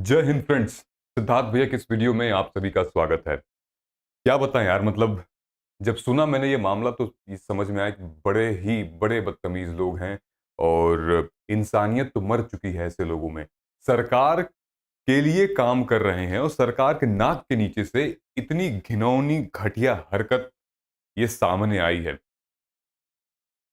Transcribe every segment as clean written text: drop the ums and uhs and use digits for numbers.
जय हिंद फ्रेंड्स। सिद्धार्थ भैया के इस वीडियो में आप सभी का स्वागत है। क्या बताएं यार, मतलब जब सुना मैंने ये मामला तो ये समझ में आया कि बड़े ही बड़े बदतमीज लोग हैं और इंसानियत तो मर चुकी है ऐसे लोगों में। सरकार के लिए काम कर रहे हैं और सरकार के नाक के नीचे से इतनी घिनौनी घटिया हरकत ये सामने आई है।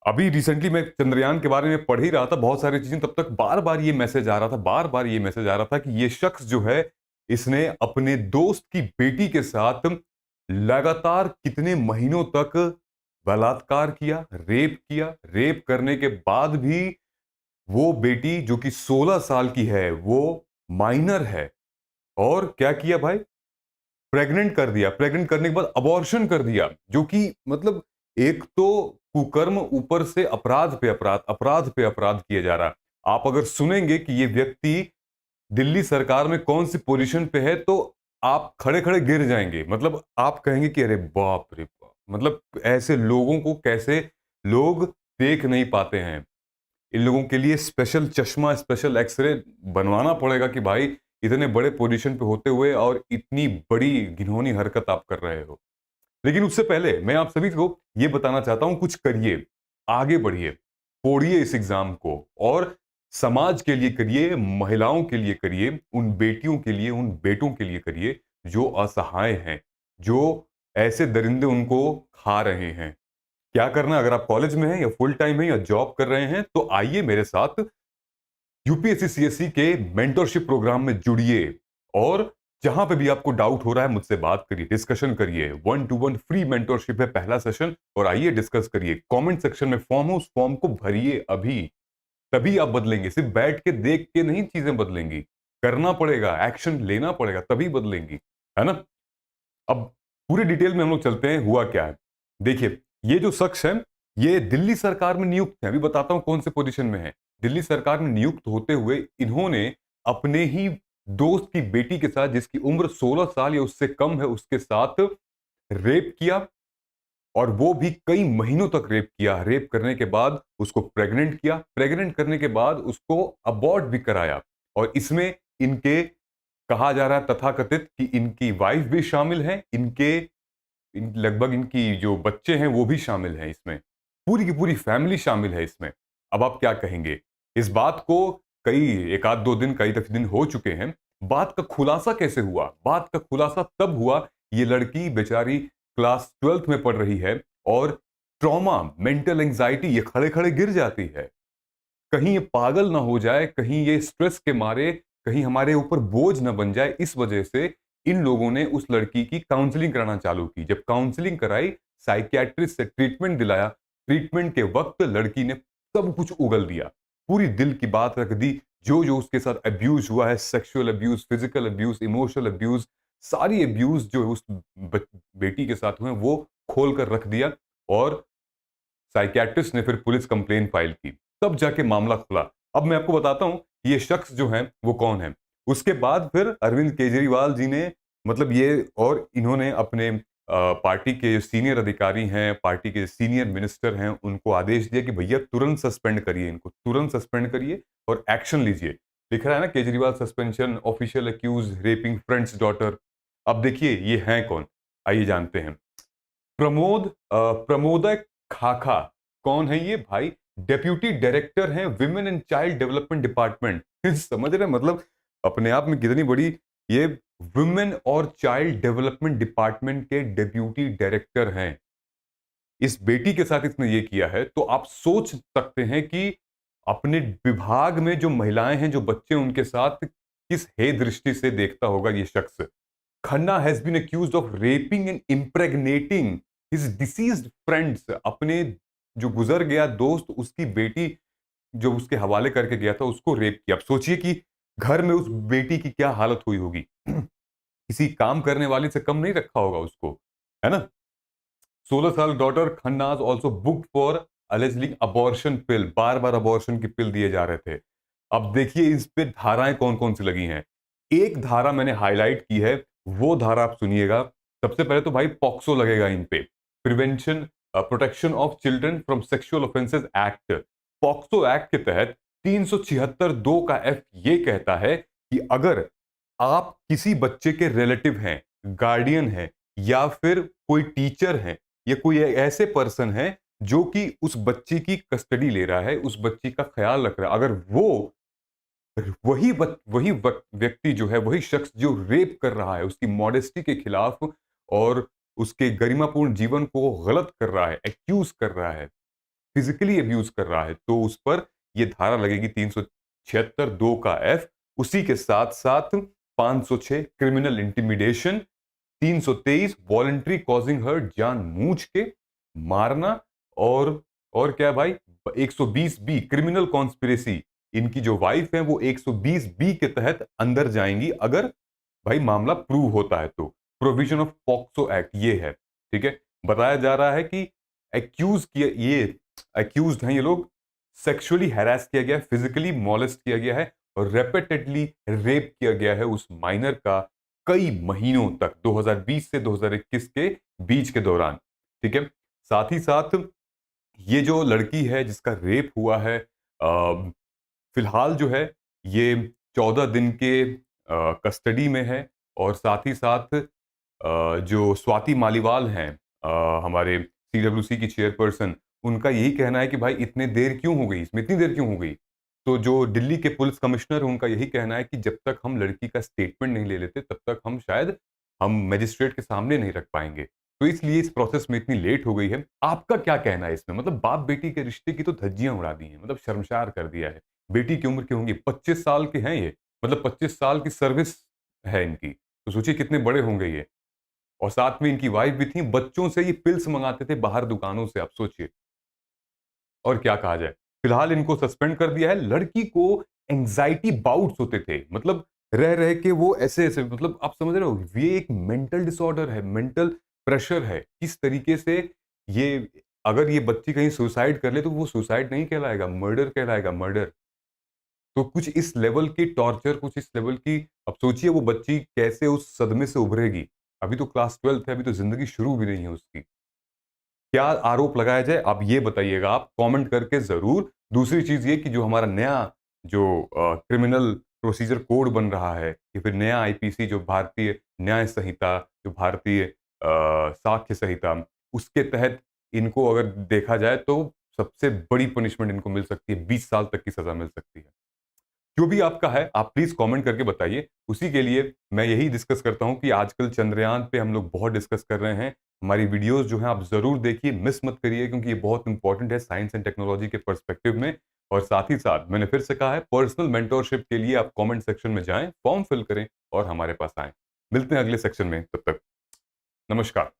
अभी रिसेंटली मैं चंद्रयान के बारे में पढ़ ही रहा था बहुत सारी चीजें, तब तक बार बार ये मैसेज आ रहा था, बार बार ये मैसेज आ रहा था कि ये शख्स जो है इसने अपने दोस्त की बेटी के साथ लगातार कितने महीनों तक बलात्कार किया, रेप किया। रेप करने के बाद भी वो बेटी जो कि 16 साल की है वो माइनर है। और क्या किया भाई, प्रेग्नेंट कर दिया। प्रेग्नेंट करने के बाद अबॉर्शन कर दिया, जो कि मतलब एक तो कुकर्म, ऊपर से अपराध पे अपराध, अपराध पे अपराध किया जा रहा। आप अगर सुनेंगे कि ये व्यक्ति दिल्ली सरकार में कौन सी पोजीशन पे है तो आप खड़े खड़े गिर जाएंगे। मतलब आप कहेंगे कि अरे बाप रे बाप, मतलब ऐसे लोगों को कैसे लोग देख नहीं पाते हैं। इन लोगों के लिए स्पेशल चश्मा, स्पेशल एक्सरे बनवाना पड़ेगा कि भाई इतने बड़े पोजीशन पे होते हुए और इतनी बड़ी घिनौनी हरकत आप कर रहे हो। लेकिन उससे पहले मैं आप सभी को यह बताना चाहता हूं, कुछ करिए, आगे बढ़िए, फोड़िए इस एग्जाम को और समाज के लिए करिए, महिलाओं के लिए करिए, उन बेटियों के लिए, उन बेटों के लिए करिए जो असहाय हैं, जो ऐसे दरिंदे उनको खा रहे हैं। क्या करना, अगर आप कॉलेज में हैं या फुल टाइम है या जॉब कर रहे हैं तो आइए मेरे साथ यूपीएससी सीएससी के मेंटरशिप प्रोग्राम में जुड़िए। और जहां पे भी आपको डाउट हो रहा है मुझसे बात करिए, डिस्कशन करिए। 1-to-1 फ्री मेंटरशिप है, पहला सेशन, और आइए डिस्कस करिए। कमेंट सेक्शन में फॉर्म है, उस फॉर्म को भरिए अभी, तभी आप बदलेंगे। सिर्फ बैठ के देख के नहीं चीजें बदलेंगी, करना पड़ेगा, एक्शन लेना पड़ेगा, तभी बदलेंगी, है ना। अब पूरी डिटेल में हम लोग चलते हैं, हुआ क्या है। देखिए, ये जो शख्स है ये दिल्ली सरकार में नियुक्त है। अभी बताता हूं कौन से पोजीशन में है। दिल्ली सरकार में नियुक्त होते हुए इन्होंने अपने ही दोस्त की बेटी के साथ, जिसकी उम्र 16 साल या उससे कम है, उसके साथ रेप किया। और वो भी कई महीनों तक रेप किया। रेप करने के बाद उसको प्रेग्नेंट किया। प्रेग्नेंट करने के बाद उसको अबॉर्ट भी कराया। और इसमें इनके, कहा जा रहा है तथाकथित, कि इनकी वाइफ भी शामिल है, लगभग इनकी जो बच्चे हैं वो भी शामिल हैं इसमें। पूरी की पूरी फैमिली शामिल है इसमें। अब आप क्या कहेंगे इस बात को। कई, एक आध दो दिन, कई दिन हो चुके हैं। बात का खुलासा कैसे हुआ? बात का खुलासा तब हुआ, ये लड़की बेचारी क्लास 12th में पढ़ रही है और ट्रॉमा, मेंटल एंजाइटी, ये खड़े खड़े गिर जाती है। कहीं ये पागल ना हो जाए, कहीं ये स्ट्रेस के मारे कहीं हमारे ऊपर बोझ ना बन जाए, इस वजह से इन लोगों ने उस लड़की की काउंसलिंग कराना चालू की। जब काउंसलिंग कराई, साइकियाट्रिस्ट से ट्रीटमेंट दिलाया, ट्रीटमेंट के वक्त लड़की ने सब कुछ उगल दिया, पूरी दिल की बात रख दी। जो जो उसके साथ अब्यूज हुआ है, sexual abuse, physical abuse, emotional abuse, सारी अब्यूज जो उस बेटी के साथ हुए वो खोल कर रख दिया। और साइकियाट्रिस्ट ने फिर पुलिस कंप्लेन फाइल की, तब जाके मामला खुला। अब मैं आपको बताता हूं कि ये शख्स जो है वो कौन है। उसके बाद फिर अरविंद केजरीवाल जी ने, मतलब ये, और इन्होंने अपने पार्टी के जो सीनियर अधिकारी हैं, पार्टी के सीनियर मिनिस्टर हैं, उनको आदेश दिया कि भैया तुरंत सस्पेंड करिए, इनको तुरंत सस्पेंड करिए और एक्शन लीजिए। लिख रहा है ना, Kejriwal suspension, official accused raping friend's daughter. अब देखिए ये हैं कौन, आइए जानते हैं। प्रमोदक खाखा, कौन है ये भाई? डेप्यूटी डायरेक्टर हैं women and child development department. समझ रहे हैं? मतलब अपने आप में कितनी बड़ी, ये वुमेन और चाइल्ड डेवलपमेंट डिपार्टमेंट के डेप्यूटी डायरेक्टर हैं। इस बेटी के साथ इसने ये किया है, तो आप सोच सकते हैं कि अपने विभाग में जो महिलाएं हैं, जो बच्चे, उनके साथ किस हे दृष्टि से देखता होगा ये शख्स। Khanna has been accused of raping and impregnating his deceased friends. अपने जो गुजर गया दोस्त, उसकी बेटी जो उसके हवाले करके गया था, उसको रेप किया। अब सोचिए कि घर में उस बेटी की क्या हालत हुई होगी। किसी काम करने वाली से कम नहीं रखा होगा उसको, है ना। 16 साल daughter Khanna's also book for alleging abortion pill. बार बार अबॉर्शन की पिल दिए जा रहे थे। अब देखिए इस पे धाराएं कौन कौन सी लगी हैं। एक धारा मैंने हाईलाइट की है, वो धारा आप सुनिएगा। सबसे पहले तो भाई पॉक्सो लगेगा इन पे, prevention protection of children from sexual offences act. POCSO act के तहत 376(2) का एफ ये कहता है कि अगर आप किसी बच्चे के रिलेटिव हैं, गार्डियन हैं या फिर कोई टीचर हैं या कोई ऐसे पर्सन है जो कि उस बच्चे की कस्टडी ले रहा है, उस बच्ची का ख्याल रख रहा है। अगर वो व्यक्ति जो है, वही शख्स जो रेप कर रहा है उसकी मॉडेस्टी के खिलाफ और उसके गरिमापूर्ण जीवन को गलत कर रहा है, एक्यूज़ कर रहा है, फिजिकली अब्यूज कर रहा है, तो उस पर ये धारा लगेगी 376 2 का एफ। उसी के साथ साथ 506 criminal intimidation, 323 voluntary causing hurt, जानबूझ के मारना, और क्या है भाई, 120 बी क्रिमिनल कॉन्स्पिरेसी। इनकी जो वाइफ है वो 120 बी के तहत अंदर जाएंगी अगर भाई मामला प्रूव होता है तो। प्रोविजन ऑफ पॉक्सो एक्ट ये है, ठीक है। बताया जा रहा है कि एक्यूज्ड हैं ये लोग, सेक्सुअली हैरास किया गया है, फिजिकली मॉलेस्ट किया गया है और रेपिटेडली रेप किया गया है उस माइनर का कई महीनों तक, 2020 से 2021 के बीच के दौरान, ठीक है। साथ ही साथ ये जो लड़की है जिसका रेप हुआ है, फिलहाल जो है ये 14 दिन के कस्टडी में है। और साथ ही साथ जो स्वाति मालीवाल हैं, हमारे सीडब्ल्यूसी की चेयरपर्सन, उनका यही कहना है कि भाई इतने देर क्यों हो गई, इसमें इतनी देर क्यों हो गई। तो जो दिल्ली के पुलिस कमिश्नर हैं उनका यही कहना है कि जब तक हम लड़की का स्टेटमेंट नहीं ले लेते तब तक हम शायद मजिस्ट्रेट के सामने नहीं रख पाएंगे। तो इसलिए इस प्रोसेस में इतनी लेट हो गई है। आपका क्या कहना है इसमें? मतलब बाप बेटी के रिश्ते की तो धज्जियां उड़ा दी हैं, मतलब शर्मशार कर दिया है। बेटी की उम्र की होंगी, 25 साल के हैं ये, मतलब 25 साल की सर्विस है इनकी, तो सोचिए कितने बड़े होंगे ये। और साथ में इनकी वाइफ भी थी, बच्चों से ये पिल्स मंगाते थे बाहर दुकानों से, आप सोचिए। और क्या कहा जाए, फिलहाल इनको सस्पेंड कर दिया है। लड़की को एंजाइटी बाउट्स होते थे, मतलब रह रह के वो ऐसे ऐसे, मतलब आप समझ रहे हो, ये एक मेंटल डिसऑर्डर है, मेंटल प्रेशर है। किस तरीके से ये, अगर ये बच्ची कहीं सुसाइड कर ले तो वो सुसाइड नहीं कहलाएगा, मर्डर कहलाएगा, मर्डर। तो कुछ इस लेवल की टॉर्चर, कुछ इस लेवल की, अब सोचिए वो बच्ची कैसे उस सदमे से उभरेगी। अभी तो क्लास 12th है, अभी तो जिंदगी शुरू भी नहीं है उसकी। क्या आरोप लगाया जाए, आप ये बताइएगा, आप कमेंट करके जरूर। दूसरी चीज ये कि जो हमारा नया जो क्रिमिनल प्रोसीजर कोड बन रहा है, या फिर नया आईपीसी, जो भारतीय न्याय संहिता, जो भारतीय साक्ष्य संहिता, उसके तहत इनको अगर देखा जाए तो सबसे बड़ी पनिशमेंट इनको मिल सकती है, 20 साल तक की सजा मिल सकती है। जो भी आपका है आप प्लीज कमेंट करके बताइए। उसी के लिए मैं यही डिस्कस करता हूं कि आजकल चंद्रयान पे हम लोग बहुत डिस्कस कर रहे हैं। हमारी वीडियोस जो हैं आप जरूर देखिए, मिस मत करिए, क्योंकि ये बहुत इंपॉर्टेंट है साइंस एंड टेक्नोलॉजी के पर्सपेक्टिव में। और साथ ही साथ मैंने फिर से कहा है, पर्सनल मेंटोरशिप के लिए आप कमेंट सेक्शन में जाएं, फॉर्म फिल करें और हमारे पास आएं। मिलते हैं अगले सेक्शन में, तब तक नमस्कार।